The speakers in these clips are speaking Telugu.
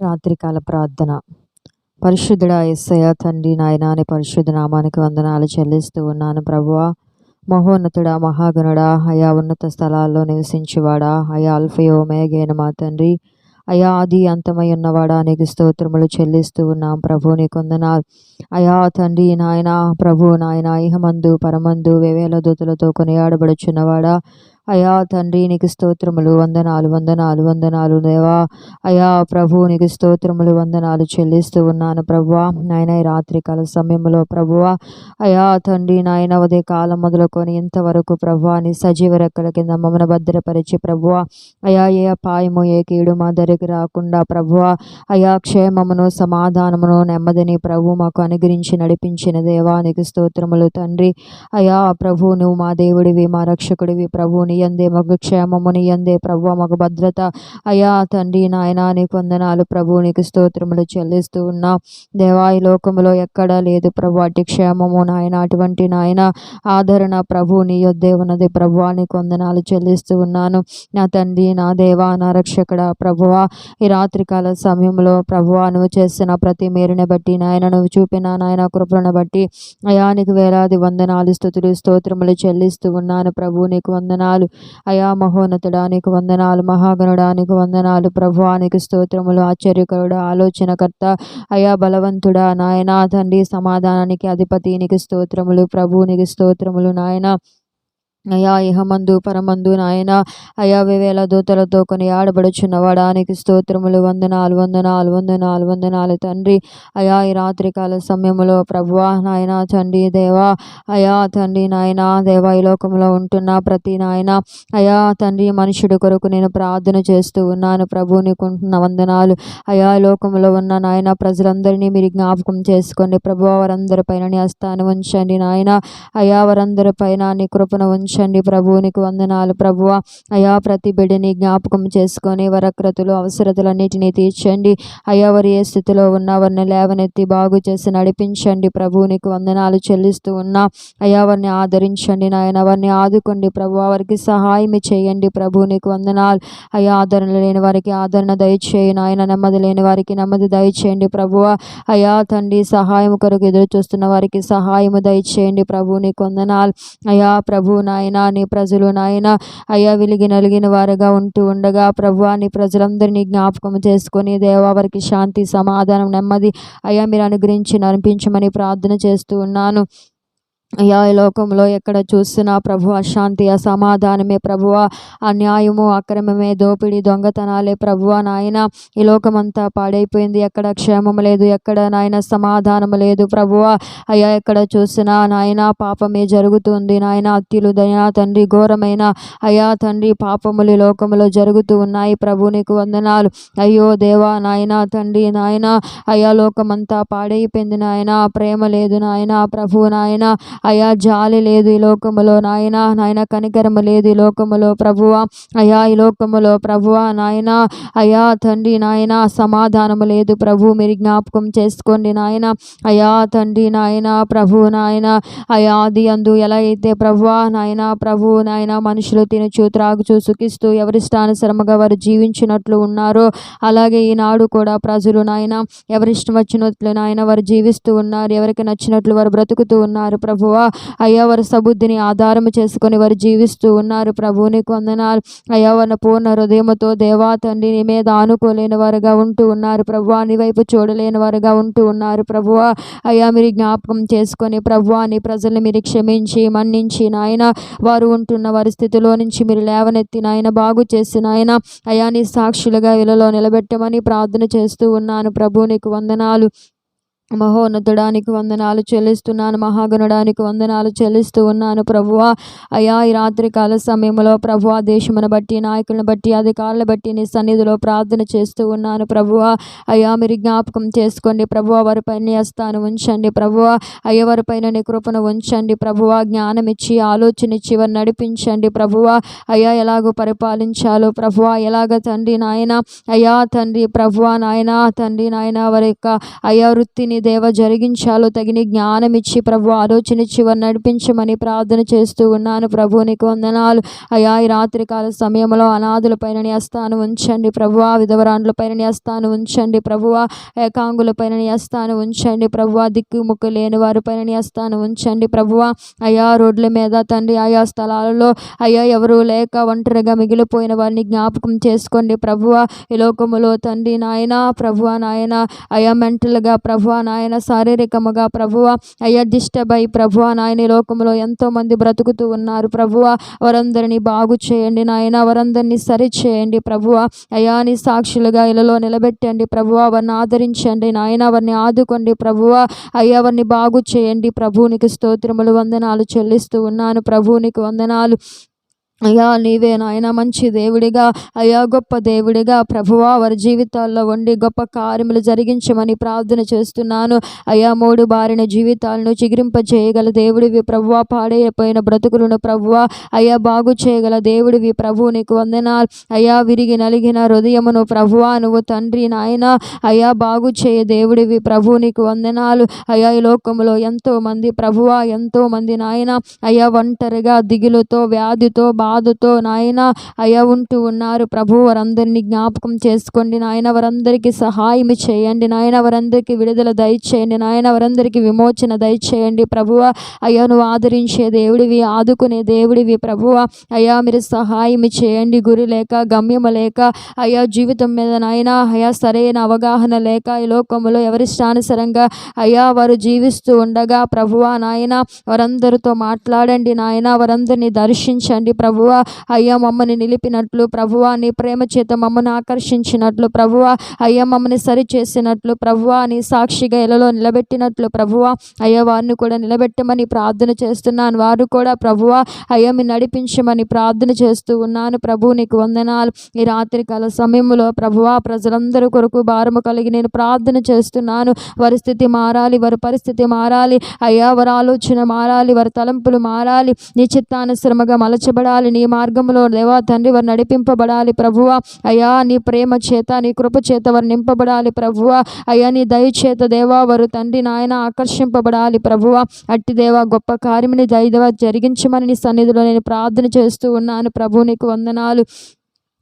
రాత్రికాల ప్రార్థన. పరిశుద్ధుడా యేసయ్య తండ్రి నాయనా నీ పరిశుద్ధ నామానికి వందనాలు చెల్లిస్తూ ఉన్నాను ప్రభువా. మహోన్నతుడా మహాగణుడా అయా ఉన్నత స్థలాల్లో నివసించువాడా అయా అల్ఫయో ఓమెగా మా తండ్రి అయా ఆది అంతమై ఉన్నవాడా నీకు స్తోత్రములు చెల్లిస్తూ ఉన్నాం ప్రభు. నీకు వందనాలు అయా తండ్రి నాయన ప్రభు నాయన ఇహమందు పరమందు వేవేల దూతలతో కొనియాడబడుచున్నవాడా అయా తండ్రి నీకు స్తోత్రములు వందనాలు వందనాలు వందనాలు దేవా. అయా ప్రభు నీకు స్తోత్రములు వందనాలు చెల్లిస్తూ ఉన్నాను ప్రభువా. నాయన ఈ రాత్రికాల సమయంలో ప్రభువా అయా తండ్రి నాయన ఉదయ కాలం మొదలుకొని ఇంతవరకు ప్రభువా నీ సజీవ రెక్కల కింద మమ్మల్ని భద్రపరిచి ప్రభువా అయా ఏ అపాయము ఏ కీడు మా దగ్గరికి రాకుండా ప్రభువా అయా క్షేమమును సమాధానమును నెమ్మదిని ప్రభు మాకు అనుగ్రహించి నడిపించిన దేవా నీకు స్తోత్రములు తండ్రి. అయా ప్రభు నువ్వు మా దేవుడివి మా రక్షకుడివి ప్రభు. నీ యందే మాకు క్షేమము నీ యందే ప్రభు మాకు భద్రత అయా తండ్రి నాయన నీకు వందనాలు ప్రభు. నీకు స్తోత్రములు చెల్లిస్తూ ఉన్నా దేవా. ఈ లోకములో ఎక్కడా లేదు ప్రభు అటు క్షేమము నాయన అటువంటి నాయన ఆదరణ ప్రభు నీ యొద్దే ఉన్నది ప్రభు. నీకు వందనాలు చెల్లిస్తూ ఉన్నాను నా తండ్రి నా దేవా నా రక్షకుడా ప్రభువా. ఈ రాత్రికాల సమయంలో ప్రభువా నువ్వు చేసిన ప్రతి మేరుని బట్టి నాయన నువ్వు చూపిన నాయన కృపలను బట్టి అయా నీకు వేలాది వందనాలు స్తుతులు స్తోత్రములు చెల్లిస్తూ ఉన్నాను ప్రభు. నీకు వందనాలు అయా మహోన్నతుడా నీకు వందనాలు మహాగణుడా నీకు వందనాలు ప్రభువా. నీకు స్తోత్రములు ఆశ్చర్యకరుడా ఆలోచనకర్త అయా బలవంతుడా నాయన తండ్రి సమాధానానికి అధిపతి నీకు స్తోత్రములు ప్రభు. నీకు స్తోత్రములు నాయన అయా ఇహమందు పరమందు నాయన అయా వేవేల దూతలతో కొనియాడబడుచున్నవాడా నీకు స్తోత్రములు వందనాలు వందనాలు వందనాలు వందనాలు తండ్రి. అయా ఈ రాత్రికాల సమయంలో ప్రభువా నాయన తండ్రి దేవా అయా తండ్రి నాయన దేవా ఈ లోకంలో ఉంటున్న ప్రతి నాయన అయా తండ్రి మనుషుడి కొరకు నేను ప్రార్థన చేస్తూ ఉన్నాను ప్రభు. నీకుంటున్న వందనాలు అయా ఈ లోకంలో ఉన్న నాయన ప్రజలందరినీ మీరు జ్ఞాపకం చేసుకోండి ప్రభు. వారందరిపైన నీ హస్తాన్ని ఉంచండి నాయన అయా వారందరిపైన నీ కృపను ఉంచండి ప్రభు. నీకు వందనాలు ప్రభువ. అయా ప్రతి బిడ్డని జ్ఞాపకం చేసుకొని వరక్రతులు అవసరతలన్నిటినీ తీర్చండి అయా. వారి ఏ స్థితిలో ఉన్న వారిని లేవనెత్తి బాగు చేసి నడిపించండి ప్రభు. నీకు వందనాలు చెల్లిస్తూ ఉన్నా అయా. వారిని ఆదరించండి నాయన వారిని ఆదుకోండి ప్రభు. వారికి సహాయం చేయండి ప్రభు. నీకు వందనాలు అయా. ఆదరణ లేని వారికి ఆదరణ దయచేయి నాయన. నెమ్మది లేని వారికి నెమ్మది దయచేయండి ప్రభువ. అయా తండ్రి సహాయం కొరకు ఎదురు చూస్తున్న వారికి సహాయము దయచేయండి ప్రభు. నీకు వందనాలు అయా ప్రభు. నాయన నీ ప్రజలు నాయన అయా వెలిగి నలిగిన వారుగా ఉంటూ ఉండగా ప్రభువా నీ ప్రజలందరినీ జ్ఞాపకం చేసుకొని దేవా వారికి శాంతి సమాధానం నెమ్మది అయా మీరు అనుగ్రహించి నడిపించమని ప్రార్థన చేస్తూ ఉన్నాను అయా. ఈ లోకంలో ఎక్కడ చూసినా ప్రభు అశాంతి అసమాధానమే ప్రభువ. అన్యాయము అక్రమమే దోపిడీ దొంగతనాలే ప్రభువ. నాయన ఈ లోకమంతా పాడైపోయింది. ఎక్కడ క్షేమం లేదు ఎక్కడ నాయన సమాధానము లేదు ప్రభువ. అయా ఎక్కడ చూసినా నాయన పాపమే జరుగుతుంది నాయన. హత్యలు దయా తండ్రి ఘోరమైన అయా తండ్రి పాపములు ఈ లోకములో జరుగుతూ ఉన్నాయి ప్రభు. నీకు వందనాలు అయ్యో దేవా నాయన తండ్రి నాయన అయా. లోకమంతా పాడైపోయింది నాయన. ప్రేమ లేదు నాయన ప్రభు. నాయన అయా జాలి లేదు ఈ లోకములో నాయన. నాయన కనికరము లేదు ఈ లోకములో ప్రభువ. అయా ఈ లోకములో ప్రభువ నాయన అయా తండ్రి నాయన సమాధానము లేదు ప్రభు. మీరు జ్ఞాపకం చేసుకోండి నాయన అయా తండ్రి నాయన ప్రభు. నాయన అయా ఆది అందు ఎలా అయితే ప్రభువ నాయన ప్రభు నాయన మనుషులు తినచు త్రాగుచు సుఖిస్తూ ఎవరిష్టానుసరముగా వారు జీవించినట్లు ఉన్నారో అలాగే ఈనాడు కూడా ప్రజలు నాయన ఎవరిష్టం వచ్చినట్లు నాయన వారు జీవిస్తూ ఉన్నారు. ఎవరికి నచ్చినట్లు వారు బ్రతుకుతూ ఉన్నారు ప్రభువ. అయ్యా వారి సబుద్ధిని ఆధారము చేసుకొని వారు జీవిస్తూ ఉన్నారు ప్రభు. నీకు వందనాలు అయ్యా. వారిని పూర్ణ హృదయముతో దేవా తండ్రి నీ మీద ఆనుకోలేని వారుగా ఉంటూ ఉన్నారు ప్రభువా. నీ వైపు చూడలేని వారుగా ఉంటూ ఉన్నారు ప్రభువా. అయ్యా మీరు జ్ఞాపకం చేసుకొని ప్రభువా నీ ప్రజల్ని మీరు క్షమించి మన్నించి నాయన వారు ఉంటున్న వారి స్థితిలో నుంచి మీరు లేవనెత్తి నాయన బాగు చేసి నాయన అయా నీ సాక్షులుగా వీళ్ళలో నిలబెట్టమని ప్రార్థన చేస్తూ ఉన్నాను ప్రభు. నీకు వందనాలు మహోన్నతుడానికి వందనాలు చెల్లిస్తున్నాను. మహాగణుడానికి వందనాలు చెల్లిస్తూ ఉన్నాను ప్రభువా. అయా ఈ రాత్రికాల సమయంలో ప్రభువా దేశమును బట్టి నాయకులను బట్టి అధికారులను బట్టి నీ సన్నిధిలో ప్రార్థన చేస్తూ ఉన్నాను ప్రభువా. అయా మీరు జ్ఞాపకం చేసుకోండి ప్రభువా. వారిపై నీ హస్తాన్ని ఉంచండి ప్రభువా. అయ్యా వారిపైన నీ కృపను ఉంచండి ప్రభువా. జ్ఞానం ఇచ్చి ఆలోచన ఇచ్చి వారు నడిపించండి ప్రభువా. అయ్యా ఎలాగో పరిపాలించాలో ప్రభువా. ఎలాగ తండ్రి నాయన అయా తండ్రి ప్రభువా నాయన తండ్రి నాయన వారి యొక్క అయా వృత్తిని నీ దేవ జరిగించాలో తగిన జ్ఞానం ఇచ్చి ప్రభు ఆలోచన ఇచ్చి వారిని నడిపించమని ప్రార్థన చేస్తూ ఉన్నాను ప్రభు. నీకు వందనాలు అయా. ఈ రాత్రికాల సమయంలో అనాథులపైన నీ హస్తాన్ని ఉంచండి ప్రభువా. విధవరాండ్లపైన నీ హస్తాన్ని ఉంచండి ప్రభువా. ఏకాంగులపైన నీ హస్తాన్ని ఉంచండి ప్రభువా. దిక్కుముక్కు లేని వారిపైన నీ హస్తాన్ని ఉంచండి ప్రభువా. అయా రోడ్ల మీద తండ్రి ఆయా స్థలాలలో అయ్యా ఎవరు లేక ఒంటరిగా మిగిలిపోయిన వారిని జ్ఞాపకం చేసుకోండి ప్రభువా. ఈ లోకములో తండ్రి నాయన ప్రభువా నాయన అయా మెంటల్గా ప్రభువా నాయన శారీరకముగా ప్రభువా అయ్యా డిస్టర్బ్ అయి ప్రభువా నాయన ఈ లోకంలో ఎంతోమంది బ్రతుకుతూ ఉన్నారు ప్రభువా. వారందరినీ బాగు చేయండి నాయన. వారందరినీ సరి చేయండి ప్రభువా. అయా నీ సాక్షులుగా ఇళ్ళలో నిలబెట్టండి ప్రభువా. వారిని ఆదరించండి నాయన. వారిని ఆదుకోండి ప్రభువా. అయ్యా వారిని బాగు చేయండి ప్రభు. నీకు స్తోత్రములు వందనాలు చెల్లిస్తూ ఉన్నాను ప్రభు. నీకు వందనాలు అయ్యా. నీవే నాయన మంచి దేవుడిగా అయ్యా గొప్ప దేవుడిగా ప్రభువా వారి జీవితాల్లో ఉండి గొప్ప కార్యములు జరిగించమని ప్రార్థన చేస్తున్నాను అయ్యా. మూడు బారిన జీవితాలను చిగురింపజేయగల దేవుడివి ప్రభువా. పాడైపోయిన బ్రతుకులను ప్రభువా అయ్యా బాగు చేయగల దేవుడివి ప్రభు. నీకు వందనాలు అయ్యా. విరిగి నలిగిన హృదయమును ప్రభువా నువ్వు తండ్రి నాయన అయ్యా బాగు చేయ దేవుడివి ప్రభు. నీకు వందనాలు అయ్యా. ఈ లోకంలో ఎంతోమంది ప్రభువా ఎంతోమంది నాయన అయ్యా ఒంటరిగా దిగులుతో వ్యాధితో బాధతో నాయన అయ్యా ఉంటూ ఉన్నారు ప్రభు. వారందరినీ జ్ఞాపకం చేసుకోండి నాయన. వారందరికీ సహాయం చేయండి నాయన. వారందరికీ విడుదల దయచేయండి నాయన. వారందరికీ విమోచన దయచేయండి ప్రభువ. అయ్యా నువ్వు ఆదరించే దేవుడివి, ఆదుకునే దేవుడివి ప్రభువ. అయ్యా మీరు సహాయం చేయండి. గురి లేక గమ్యము లేక అయ్యా జీవితం మీద నాయన అయ్యా సరైన అవగాహన లేక ఈ లోకములో ఎవరిష్టానుసరంగా అయ్యా వారు జీవిస్తూ ఉండగా ప్రభువ నాయన వారందరితో మాట్లాడండి నాయన. వారందరినీ దర్శించండి ప్రభువ. అయ్యా మమ్మల్ని నిలిపినట్లు ప్రభువ, నీ ప్రేమ చేత మమ్మల్ని ఆకర్షించినట్లు ప్రభువ, అయ్యా మమ్మల్ని సరి చేసినట్లు ప్రభువ, నీ సాక్షిగా ఎలలో నిలబెట్టినట్లు ప్రభువ అయ్యా వారిని కూడా నిలబెట్టమని ప్రార్థన చేస్తున్నాను. వారు కూడా ప్రభువ అయ్యా మీరు నడిపించమని ప్రార్థన చేస్తూ ఉన్నాను ప్రభు. నీకు వందనాలు. ఈ రాత్రికాల సమయంలో ప్రభువ ప్రజలందరూ కొరకు భారము కలిగి నేను ప్రార్థన చేస్తున్నాను. వారి స్థితి మారాలి, వారి పరిస్థితి మారాలి అయ్యా. వారి ఆలోచన మారాలి, వారి తలంపులు మారాలి, నీ చిత్తానుసరముగా మలచబడాలి. నీ మార్గంలో దేవా తండ్రి వారు నడిపింపబడాలి ప్రభువ. అయ్యా నీ ప్రేమ చేత నీ కృప చేత వారు నింపబడాలి ప్రభువ. అయ్యా నీ దయ చేత దేవా వారు తండ్రి నాయన ఆకర్షింపబడాలి ప్రభువ. అట్టి దేవా గొప్ప కార్యముని దయదేవా జరిగించమని నీ సన్నిధిలో నేను ప్రార్థన చేస్తూ ఉన్నాను ప్రభు. నీకు వందనాలు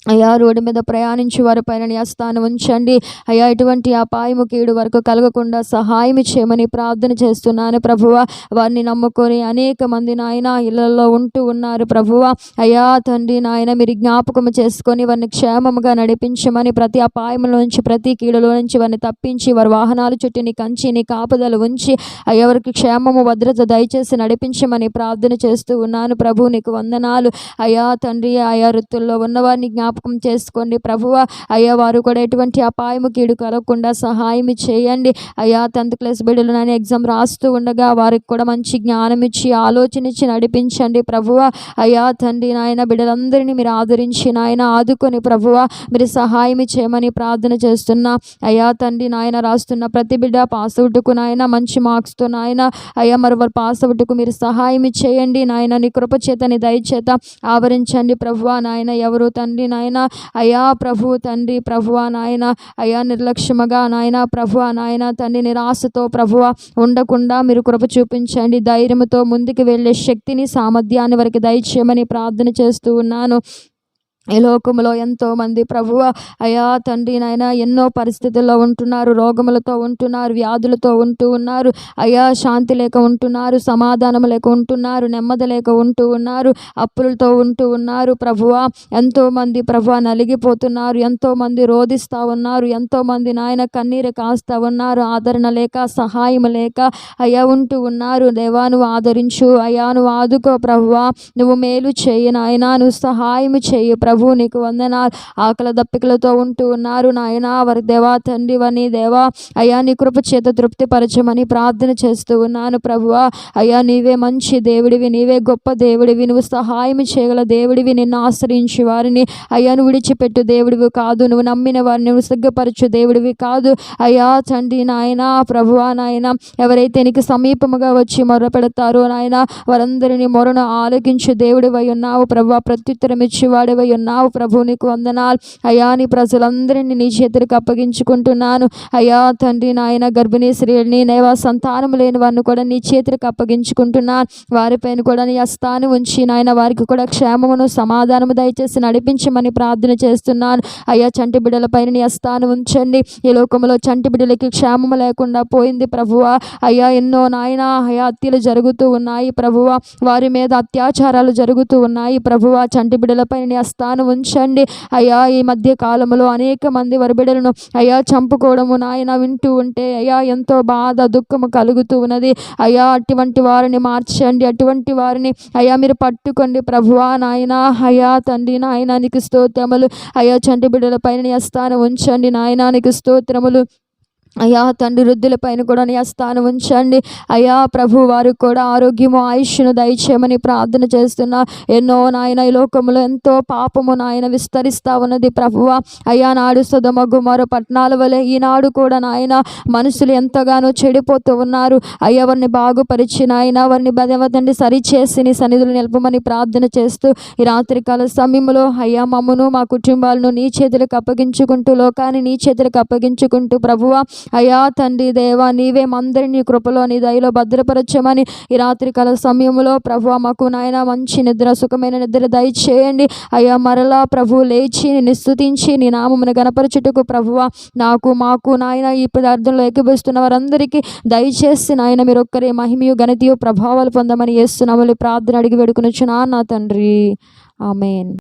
అయ్యా. రోడ్డు మీద ప్రయాణించి వారి పైన నీ హస్తాన్ని ఉంచండి అయ్యా. ఎటువంటి అపాయము కీడు వరకు కలగకుండా సహాయం చేయమని ప్రార్థన చేస్తున్నాను ప్రభువ. వారిని నమ్ముకొని అనేక మంది నాయన ఇళ్లలో ఉంటూ ఉన్నారు ప్రభువ. అయ్యా తండ్రి నాయన మీరు జ్ఞాపకం చేసుకొని వారిని క్షేమముగా నడిపించమని, ప్రతి అపాయముల నుంచి ప్రతి కీడులో నుంచి వారిని తప్పించి వారి వాహనాల చుట్టూ నీ కంచి నీ కాపుదలు ఉంచి అయ్యా వారికి క్షేమము భద్రత దయచేసి నడిపించమని ప్రార్థన చేస్తూ ఉన్నాను ప్రభు. నీకు వందనాలు అయ్యా తండ్రి. ఆయా వృత్తుల్లో ఉన్నవారిని జ్ఞాపకం చేసుకోండి ప్రభువ. అయ్యా వారు కూడా ఎటువంటి అపాయము కీడు కలగకుండా సహాయం చేయండి అయ్యా. 10th క్లాస్ బిడ్డలు నాయన ఎగ్జామ్ రాస్తూ ఉండగా వారికి కూడా మంచి జ్ఞానం ఇచ్చి ఆలోచన ఇచ్చి నడిపించండి ప్రభువ. అయ్యా తండ్రి నాయన బిడ్డలందరినీ మీరు ఆదరించి నాయన ఆదుకొని ప్రభువ మీరు సహాయం చేయమని ప్రార్థన చేస్తున్నా అయ్యా. తండ్రి నాయన రాస్తున్న ప్రతి బిడ్డ పాస్ అవుట్కు నాయన మంచి మార్క్స్తో నాయన అయ్యా మరి వారు పాస్ అవుట్కు మీరు సహాయం చేయండి నాయన. నీ కృప చేత నీ దయచేత ఆవరించండి ప్రభువ నాయన. ఎవరు తండ్రి నాయన అయ్యా ప్రభు తండ్రి ప్రభువ నాయన అయ్యా నిర్లక్ష్యముగా నాయన ప్రభువ నాయన తండ్రి నిరాశతో ప్రభువ ఉండకుండా మీరు కృప చూపించండి. ధైర్యంతో ముందుకు వెళ్ళే శక్తిని సామర్థ్యాన్ని వారికి దయచేయమని ప్రార్థన చేస్తూ ఉన్నాను. ఈ లోకంలో ఎంతోమంది ప్రభువ అయ్యా తండ్రి నాయన ఎన్నో పరిస్థితుల్లో ఉంటున్నారు, రోగములతో ఉంటున్నారు, వ్యాధులతో ఉంటూ ఉన్నారు అయ్యా. శాంతి లేక ఉంటున్నారు, సమాధానం లేక ఉంటున్నారు, నెమ్మది లేక ఉంటూ ఉన్నారు, అప్పులతో ఉంటూ ఉన్నారు ప్రభువ. ఎంతోమంది ప్రభువ నలిగిపోతున్నారు, ఎంతోమంది రోధిస్తూ ఉన్నారు, ఎంతోమంది నాయన కన్నీరు కాస్తూ ఉన్నారు, ఆదరణ లేక సహాయం లేక అయ్యా ఉంటూ ఉన్నారు. దేవా నువ్వు ఆదరించు అయ్యా, నువ్వు ఆదుకో ప్రభువ. నువ్వు మేలు చేయి నాయన, నువ్వు సహాయం చేయి ప్రభు. నీకు వందనాలు. ఆకలి దప్పికలతో ఉంటూ ఉన్నారు నాయన వారి దేవా తండ్రి వని దేవా అయ్యా నీ కృప చేత తృప్తిపరచమని ప్రార్థన చేస్తూ ఉన్నాను ప్రభువ. అయ్యా నీవే మంచి దేవుడివి, నీవే గొప్ప దేవుడివి, నువ్వు సహాయం చేయగల దేవుడివి. నిన్ను ఆశ్రయించి వారిని అయ్యా నువ్వు విడిచిపెట్టు దేవుడివి కాదు, నువ్వు నమ్మిన వారిని నువ్వు సిగ్గపరచు దేవుడివి కాదు అయ్యా తండ్రి నాయన ప్రభువ నాయన. ఎవరైతే నీకు సమీపముగా వచ్చి మొర పెడతారో నాయన వారందరినీ మొరను ఆలకించు దేవుడివై ఉన్నావు ప్రభువ. ప్రత్యుత్తరం ఇచ్చి వాడివై ఉన్నావు ప్రభు. నీకు వందనాలు అయ్యా. నీ ప్రజలందరినీ నీ చేతులకు అప్పగించుకుంటున్నాను అయ్యా తండ్రి నాయన. గర్భిణీ స్త్రీలని నేవా సంతానం లేని వారిని కూడా నీ చేతులకు అప్పగించుకుంటున్నాను. వారిపైన కూడా నీ హస్తాన్ని ఉంచి నాయన వారికి కూడా క్షేమమును సమాధానము దయచేసి నడిపించమని ప్రార్థన చేస్తున్నాను అయ్యా. చంటి బిడ్డలపైన నీ హస్తాన్ని ఉంచండి. ఈ లోకంలో చంటి బిడ్డలకి క్షేమము లేకుండా పోయింది ప్రభువా అయ్యా. ఎన్నో నాయన అయ్యా హత్యలు జరుగుతూ ఉన్నాయి ప్రభువా. వారి మీద అత్యాచారాలు జరుగుతూ ఉన్నాయి ప్రభువా. చంటి బిడ్డలపైన నీ హస్తాన్ని ఉంచండి అయ్యా. ఈ మధ్య కాలంలో అనేక మంది వారి బిడ్డలను అయ్యా చంపుకోవడము నాయన వింటూ ఉంటే అయ్యా ఎంతో బాధ దుఃఖము కలుగుతూ ఉన్నది అయ్యా. అటువంటి వారిని మార్చండి. అటువంటి వారిని అయ్యా మీరు పట్టుకోండి ప్రభువా నాయన అయ్యా. తండ్రి నాయన నీకు స్తోత్రములు అయ్యా. చంటి బిడ్డల పైన నీ హస్తాన్ని ఉంచండి నాయన. నీకు స్తోత్రములు అయ్యా. తండ్రి వృద్ధుల పైన కూడా నీ హస్తాన్ని ఉంచండి అయ్యా ప్రభు. వారికి కూడా ఆరోగ్యము ఆయుష్ను దయచేయమని ప్రార్థన చేస్తున్నా. ఎన్నో నాయన ఈ లోకంలో ఎంతో పాపము నాయన విస్తరిస్తూ ఉన్నది ప్రభువ అయ్యా. నాడు సొదొమ గొమొర్రా పట్టణాల వలె ఈనాడు కూడా నాయన మనుషులు ఎంతగానో చెడిపోతూ ఉన్నారు అయ్యా. వారిని బాగుపరిచి నాయన వారిని తండ్రి సరిచేసి నీ సన్నిధులు నిలపమని ప్రార్థన చేస్తూ ఈ రాత్రికాల సమయంలో అయ్యా మమ్మను మా కుటుంబాలను నీ చేతులకు అప్పగించుకుంటూ లోకాన్ని నీ చేతులకు అప్పగించుకుంటూ ప్రభువ అయ్యా తండ్రి దేవా నీవే మందరిని కృపలో నీ దయలో భద్రపరచమని ఈ రాత్రికాల సమయంలో ప్రభువా మాకు నాయన మంచి నిద్ర సుఖమైన నిద్ర దయచేయండి అయ్యా. మరలా ప్రభు లేచి నిన్ను స్తుతించి నీ నామమును గణపరచుటకు ప్రభువా నాకు మాకు నాయన ఈ పదార్థంలో ఎక్కిపిస్తున్న వారందరికీ దయచేసి నాయన మీరు ఒక్కరే మహిమయు ఘనతయు ప్రభావాలు పొందమని యేసు నామములో ప్రార్థన అడిగి వేడుకొనుచున్నాను నా తండ్రి. ఆమేన్.